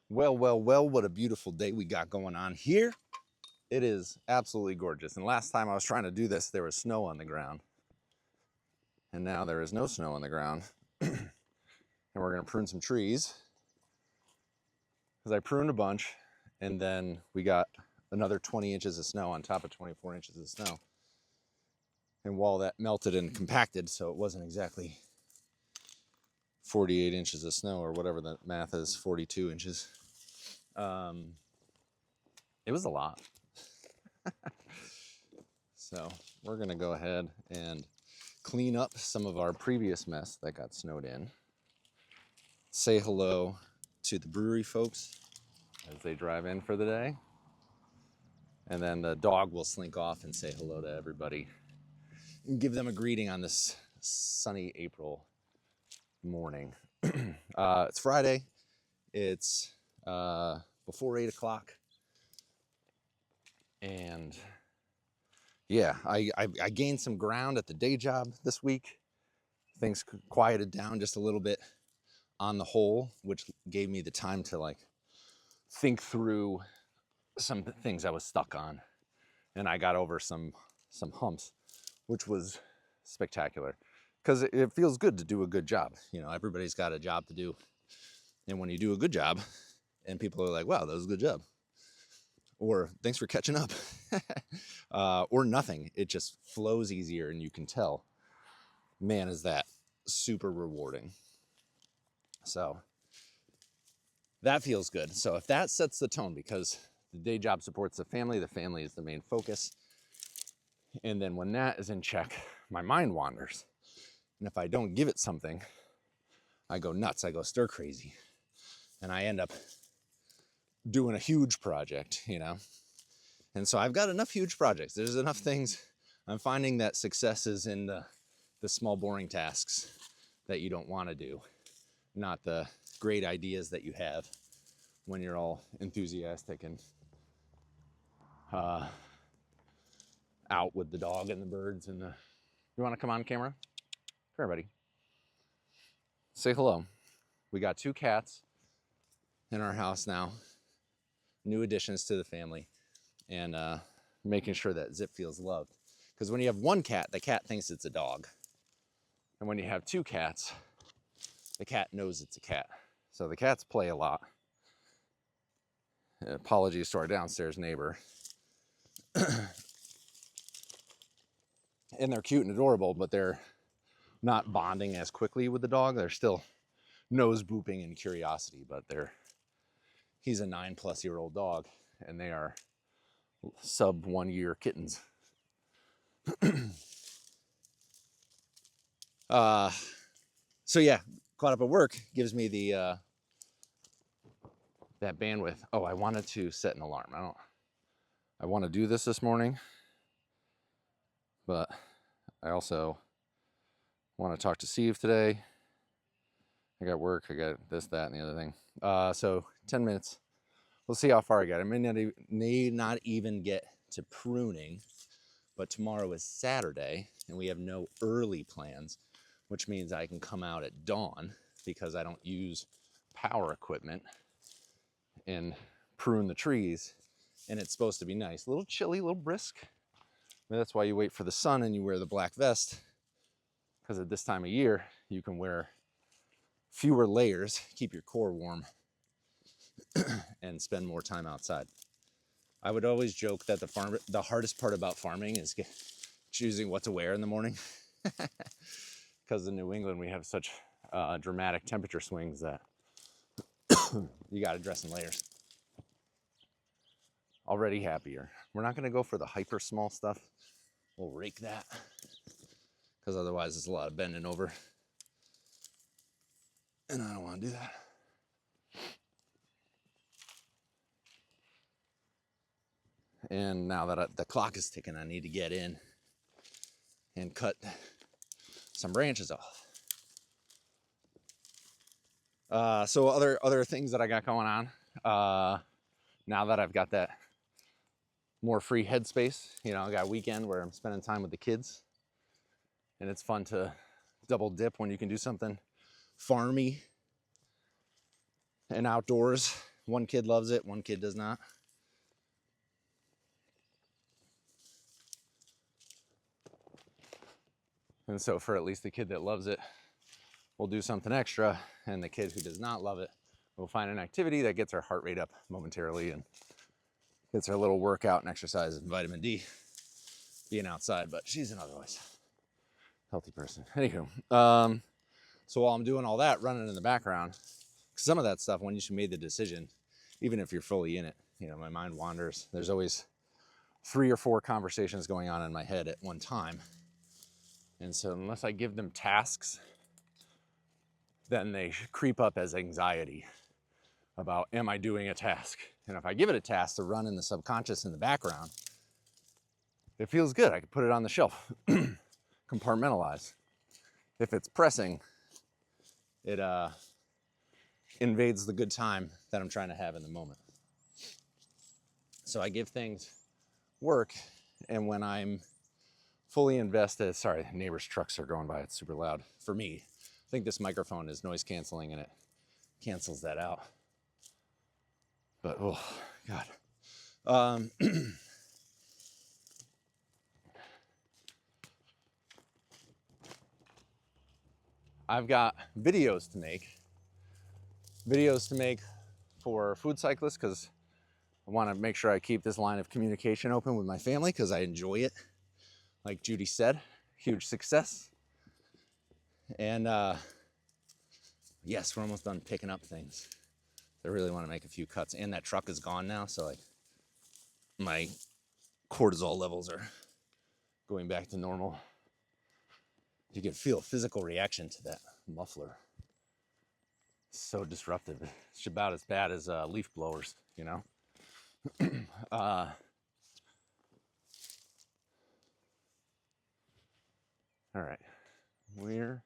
Well, well, well, what a beautiful day we got going on here. It is absolutely gorgeous. And last time I was trying to do this, there was snow on the ground. And now there is no snow on the ground. And we're going to prune some trees. Because I pruned a bunch, and then we got another 20 inches of snow on top of 24 inches of snow. And while that melted and compacted, so it wasn't exactly 48 inches of snow or whatever the math is, 42 inches. It was a lot. So we're gonna go ahead and clean up some of our previous mess that got snowed in. Say hello to the brewery folks as they drive in for the day. And then the dog will slink off and say hello to everybody and give them a greeting on this sunny April morning. It's Friday. It's before 8 o'clock. And yeah, I gained some ground at the day job this week. Things quieted down just a little bit on the whole, which gave me the time to like think through some things I was stuck on. And I got over some humps, which was spectacular because it feels good to do a good job. You know, everybody's got a job to do. And when you do a good job and people are like, wow, that was a good job. Or thanks for catching up. Or nothing. It just flows easier and you can tell, man, is that super rewarding. So that feels good. So if that sets the tone, because the day job supports the family is the main focus. And then when that is in check, my mind wanders. And if I don't give it something, I go nuts, I go stir crazy. And I end up doing a huge project, you know? And so I've got enough huge projects. There's enough things. I'm finding that success is in the small, boring tasks that you don't want to do, not the great ideas that you have when you're all enthusiastic and out with the dog and the birds and the... You want to come on camera? Come here, buddy. Say hello. We got 2 cats in our house now. New additions to the family. And making sure that Zip feels loved. Because when you have 1 cat, the cat thinks it's a dog. And when you have 2 cats, the cat knows it's a cat. So the cats play a lot. Apologies to our downstairs neighbor. And they're cute and adorable, but they're not bonding as quickly with the dog. They're still nose booping and curiosity, but he's a 9+-year-old dog, and they are sub 1 year kittens. So yeah, caught up at work gives me the that bandwidth. Oh, I wanted to set an alarm. I want to do this morning, but I also want to talk to Steve today. I got work, I got this, that, and the other thing. So 10 minutes. We'll see how far I get. I may not even get to pruning, but tomorrow is Saturday and we have no early plans, which means I can come out at dawn because I don't use power equipment and prune the trees. And it's supposed to be nice, a little chilly, a little brisk. But that's why you wait for the sun and you wear the black vest, because at this time of year, you can wear fewer layers, keep your core warm, and spend more time outside. I would always joke that the hardest part about farming is choosing what to wear in the morning. Because in New England, we have such dramatic temperature swings that you got to dress in layers. Already happier. We're not going to go for the hyper small stuff. We'll rake that, because otherwise it's a lot of bending over. And I don't want to do that. And now that the clock is ticking, I need to get in and cut some branches off. So other things that I got going on, now that I've got that more free headspace, you know, I got a weekend where I'm spending time with the kids, and it's fun to double dip when you can do something farmy and outdoors one kid loves it, one kid does not. And so for at least the kid that loves it, we'll do something extra, and the kid who does not love it, we'll find an activity that gets our heart rate up momentarily and gets our little workout and exercise and vitamin D being outside. But she's an otherwise healthy person. Anywho, so while I'm doing all that running in the background, some of that stuff, when you made the decision, even if you're fully in it, you know, my mind wanders. There's always 3 or 4 conversations going on in my head at one time. And so unless I give them tasks, then they creep up as anxiety about, am I doing a task? And if I give it a task to run in the subconscious in the background, it feels good. I can put it on the shelf, compartmentalize. If it's pressing, it invades the good time that I'm trying to have in the moment. So I give things work, and when I'm fully invested, sorry, neighbors' trucks are going by, it's super loud. For me, I think this microphone is noise canceling and it cancels that out. But, oh, God. I've got videos to make for food cyclists, because I want to make sure I keep this line of communication open with my family because I enjoy it. Like Judy said, huge success. And yes, we're almost done picking up things. I really want to make a few cuts, and that truck is gone now, so like my cortisol levels are going back to normal. You can feel a physical reaction to that muffler. It's so disruptive. It's about as bad as leaf blowers, you know? All right, we're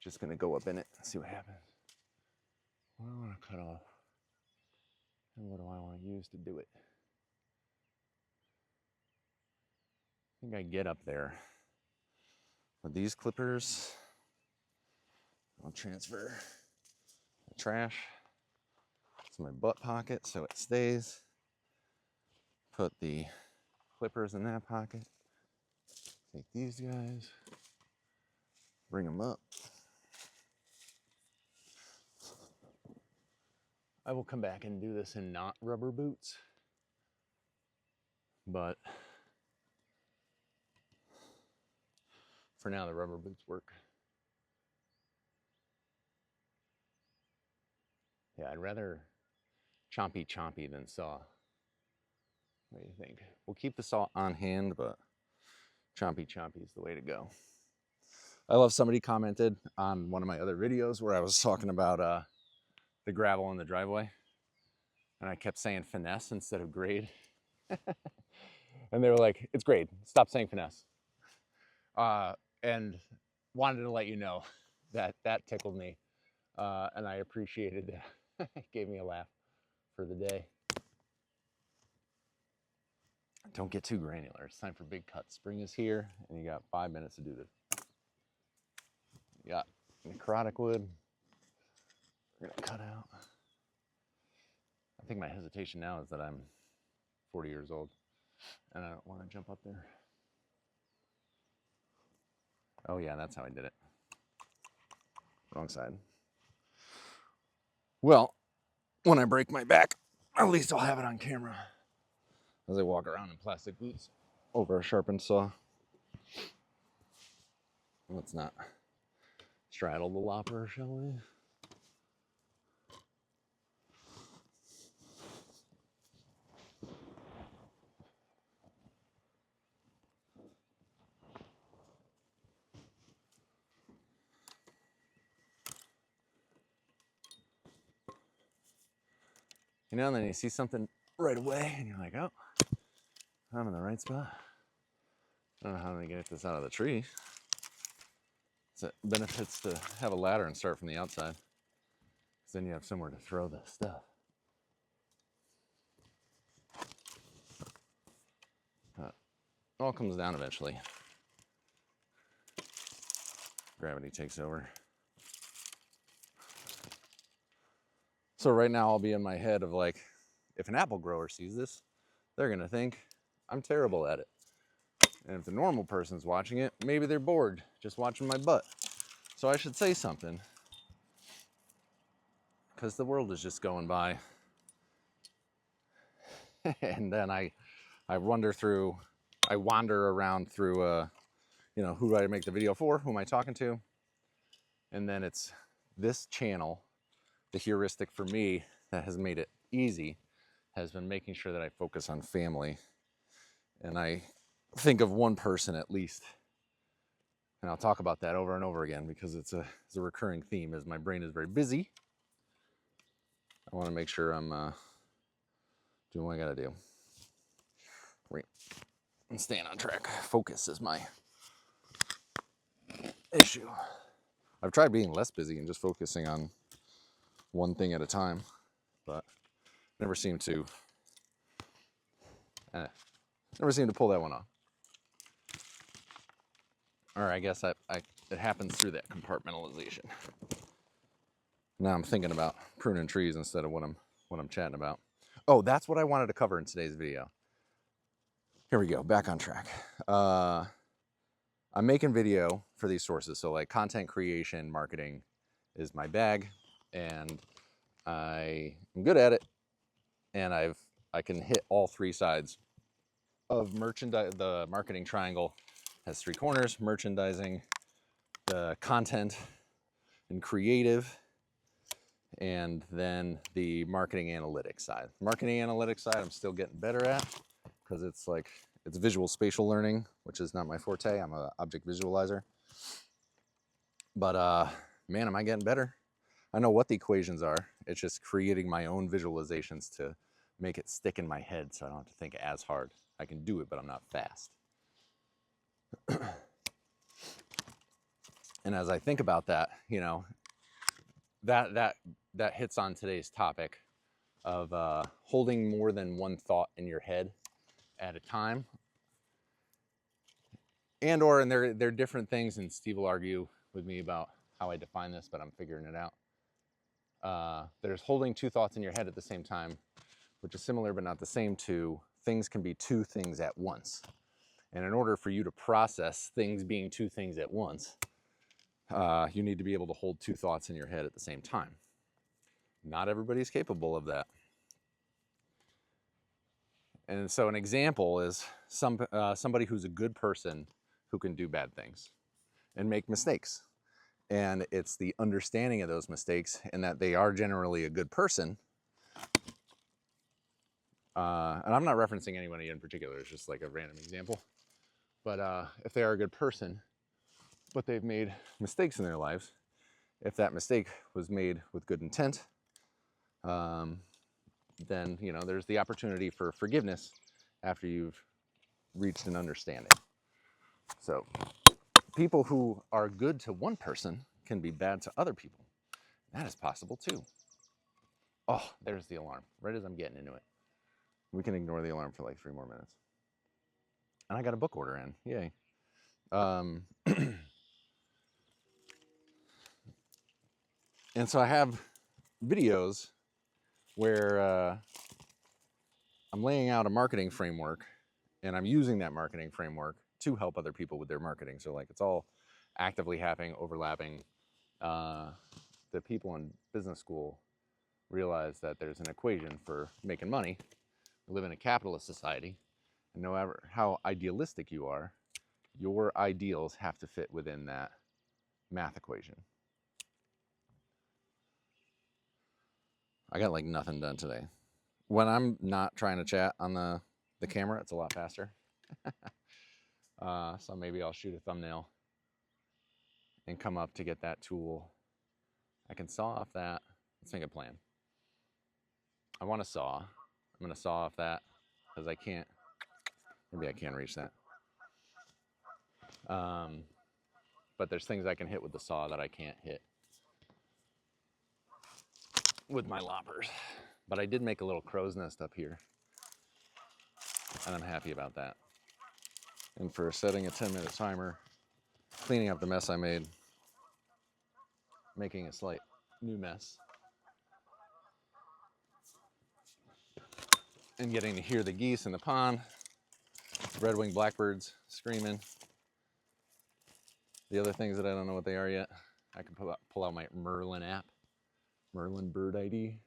just gonna go up in it and see what happens. What do I want to cut off? And what do I want to use to do it? I think I get up there. With these clippers, I'll transfer the trash to my butt pocket so it stays. Put the clippers in that pocket. Take these guys, bring them up. I will come back and do this in not rubber boots, but for now the rubber boots work. Yeah, I'd rather chompy than saw. What do you think? We'll keep the saw on hand, but chompy is the way to go. I love somebody commented on one of my other videos where I was talking about the gravel in the driveway, and I kept saying finesse instead of grade. And they were like, it's grade, stop saying finesse. And wanted to let you know that that tickled me, and I appreciated that. It gave me a laugh for the day. Don't get too granular. It's time for big cuts. Spring is here, and you got 5 minutes to do this. You got necrotic wood. We're gonna cut out. I think my hesitation now is that I'm 40 years old, and I don't want to jump up there. Oh yeah, that's how I did it. Wrong side. Well, when I break my back, at least I'll have it on camera as I walk around in plastic boots over a sharpened saw. Let's not straddle the lopper, shall we? You know, and then you see something right away, and you're like, oh, I'm in the right spot. I don't know how to get this out of the tree. It benefits to have a ladder and start from the outside, because then you have somewhere to throw the stuff. It all comes down eventually. Gravity takes over. So right now I'll be in my head of like, if an apple grower sees this, they're gonna think I'm terrible at it. And if the normal person's watching it, maybe they're bored just watching my butt. So I should say something, because the world is just going by. And then I wander around through, you know, who do I make the video for? Who am I talking to? And then it's this channel, the heuristic for me that has made it easy, has been making sure that I focus on family. And I think of one person at least. And I'll talk about that over and over again because it's a recurring theme as my brain is very busy. I want to make sure I'm doing what I got to do. I'm staying on track. Focus is my issue. I've tried being less busy and just focusing on one thing at a time, but never seem to pull that one off. Or I guess it happens through that compartmentalization. Now I'm thinking about pruning trees instead of what I'm chatting about. Oh, that's what I wanted to cover in today's video. Here we go, back on track. I'm making video for these sources. So like content creation, marketing is my bag, and I'm good at it. And I can hit all three sides of merchandise. The marketing triangle has three corners: merchandising, the content and creative, and then the marketing analytics side. Marketing analytics side I'm still getting better at because it's visual spatial learning, which is not my forte. I'm an object visualizer. But man, am I getting better. I know what the equations are. It's just creating my own visualizations to make it stick in my head so I don't have to think as hard. I can do it, but I'm not fast. And as I think about that, you know, that hits on today's topic of holding more than one thought in your head at a time. And they're different things, and Steve will argue with me about how I define this, but I'm figuring it out. There's holding two thoughts in your head at the same time, which is similar but not the same to things can be two things at once. And in order for you to process things being two things at once, you need to be able to hold two thoughts in your head at the same time. Not everybody's capable of that. And so an example is somebody who's a good person who can do bad things and make mistakes. And it's the understanding of those mistakes and that they are generally a good person. And I'm not referencing anybody in particular, it's just like a random example. But if they are a good person, but they've made mistakes in their lives, if that mistake was made with good intent, then, you know, there's the opportunity for forgiveness after you've reached an understanding. So people who are good to one person can be bad to other people. That is possible too. Oh, there's the alarm, right as I'm getting into it. We can ignore the alarm for like 3 more minutes. And I got a book order in, yay. And so I have videos where I'm laying out a marketing framework, and I'm using that marketing framework to help other people with their marketing. So like it's all actively happening, overlapping. The people in business school realize that there's an equation for making money. We live in a capitalist society, and no matter how idealistic you are, your ideals have to fit within that math equation. I got like nothing done today. When I'm not trying to chat on the camera, it's a lot faster. So maybe I'll shoot a thumbnail and come up to get that tool. I can saw off that. Let's make a plan. I want to saw. I'm going to saw off that because I can't. Maybe I can reach that. But there's things I can hit with the saw that I can't hit with my loppers. But I did make a little crow's nest up here, and I'm happy about that. And for setting a 10-minute timer, cleaning up the mess I made, making a slight new mess. and getting to hear the geese in the pond, red-winged blackbirds screaming. The other things that I don't know what they are yet, I can pull out my Merlin app, Merlin Bird ID.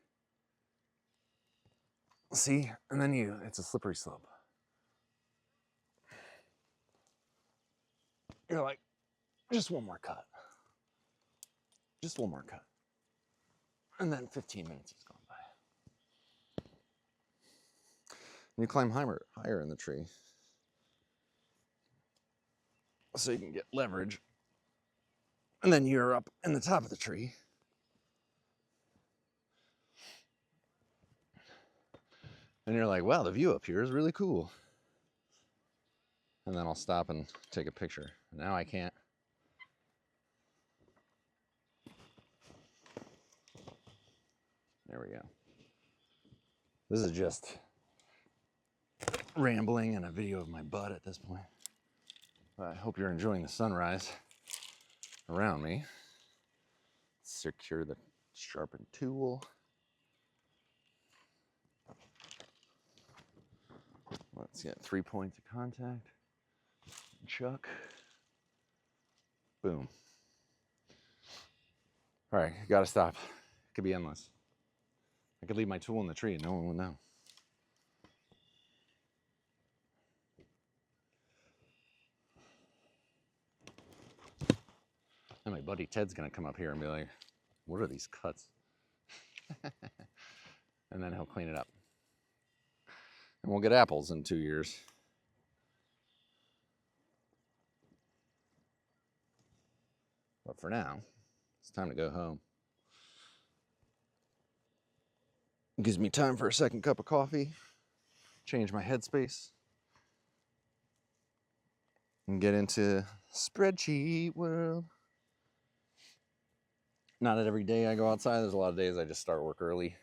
See, and then it's a slippery slope. You're like, just one more cut. Just one more cut. And then 15 minutes has gone by. And you climb higher in the tree so you can get leverage. And then you're up in the top of the tree. And you're like, wow, the view up here is really cool. And then I'll stop and take a picture. Now I can't. There we go. This is just rambling and a video of my butt at this point. But I hope you're enjoying the sunrise around me. Secure the sharpened tool. Let's get 3 points of contact. Chuck. Boom. All right, gotta stop. It could be endless. I could leave my tool in the tree and no one would know. And my buddy Ted's gonna come up here and be like, what are these cuts? And then he'll clean it up. And we'll get apples in 2 years. But for now, it's time to go home. It gives me time for a second cup of coffee, change my headspace, and get into spreadsheet world. Not every day I go outside. There's a lot of days I just start work early